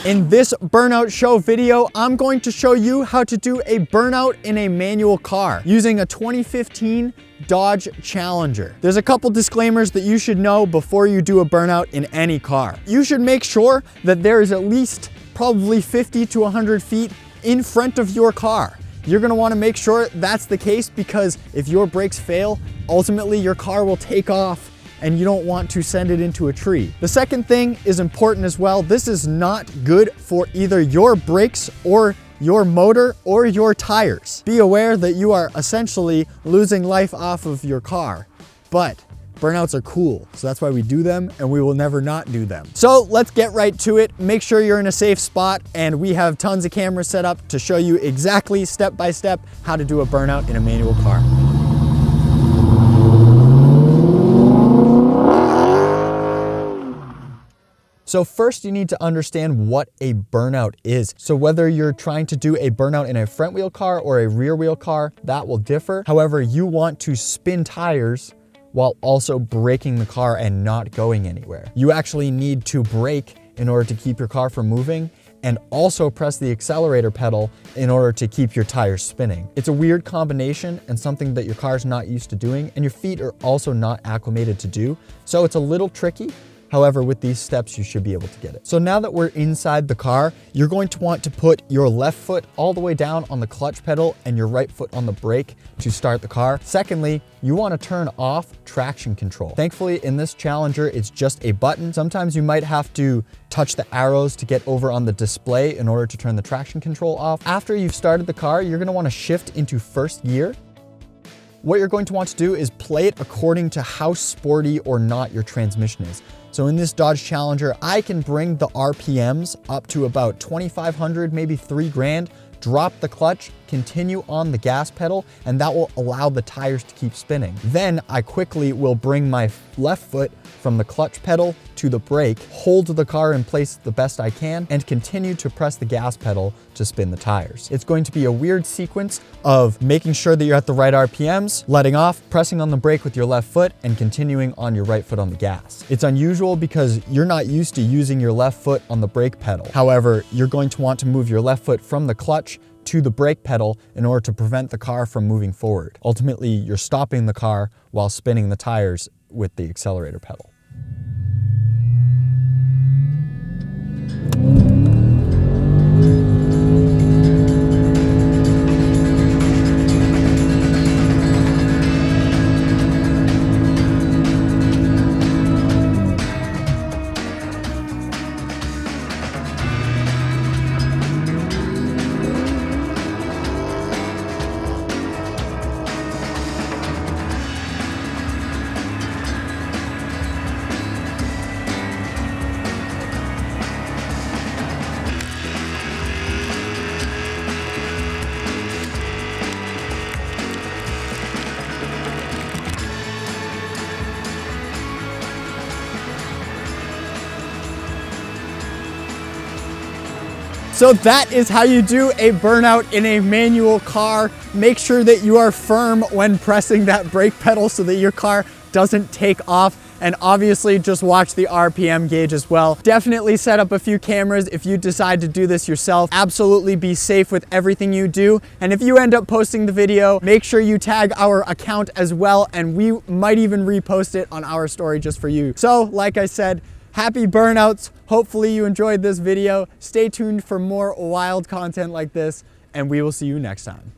In this Burnout Show video, I'm going to show you how to do a burnout in a manual car using a 2015 Dodge Challenger. There's a couple disclaimers that you should know before you do a burnout in any car. You should make sure that there is at least probably 50 to 100 feet in front of your car. You're gonna wanna make sure that's the case because if your brakes fail, ultimately your car will take off and you don't want to send it into a tree. The second thing is important as well. This is not good for either your brakes or your motor or your tires. Be aware that you are essentially losing life off of your car, but burnouts are cool, so that's why we do them and we will never not do them. So let's get right to it. Make sure you're in a safe spot, and we have tons of cameras set up to show you exactly step by step how to do a burnout in a manual car. So first you need to understand what a burnout is. So whether you're trying to do a burnout in a front wheel car or a rear wheel car, that will differ. However, you want to spin tires while also braking the car and not going anywhere. You actually need to brake in order to keep your car from moving and also press the accelerator pedal in order to keep your tires spinning. It's a weird combination and something that your car's not used to doing, and your feet are also not acclimated to do. So it's a little tricky. However, with these steps, you should be able to get it. So now that we're inside the car, you're going to want to put your left foot all the way down on the clutch pedal and your right foot on the brake to start the car. Secondly, you want to turn off traction control. Thankfully, in this Challenger, it's just a button. Sometimes you might have to touch the arrows to get over on the display in order to turn the traction control off. After you've started the car, you're going to want to shift into first gear. What you're going to want to do is play it according to how sporty or not your transmission is. So in this Dodge Challenger, I can bring the RPMs up to about 2,500, maybe 3 grand, drop the clutch, continue on the gas pedal, and that will allow the tires to keep spinning. Then I quickly will bring my left foot from the clutch pedal to the brake, hold the car in place the best I can, and continue to press the gas pedal to spin the tires. It's going to be a weird sequence of making sure that you're at the right RPMs, letting off, pressing on the brake with your left foot, and continuing on your right foot on the gas. It's unusual because you're not used to using your left foot on the brake pedal. However, you're going to want to move your left foot from the clutch to the brake pedal in order to prevent the car from moving forward. Ultimately, you're stopping the car while spinning the tires with the accelerator pedal. So that is how you do a burnout in a manual car. Make sure that you are firm when pressing that brake pedal so that your car doesn't take off. And obviously just watch the RPM gauge as well. Definitely set up a few cameras if you decide to do this yourself. Absolutely be safe with everything you do. And if you end up posting the video, make sure you tag our account as well, and we might even repost it on our story just for you. So like I said, happy burnouts. Hopefully you enjoyed this video. Stay tuned for more wild content like this, and we will see you next time.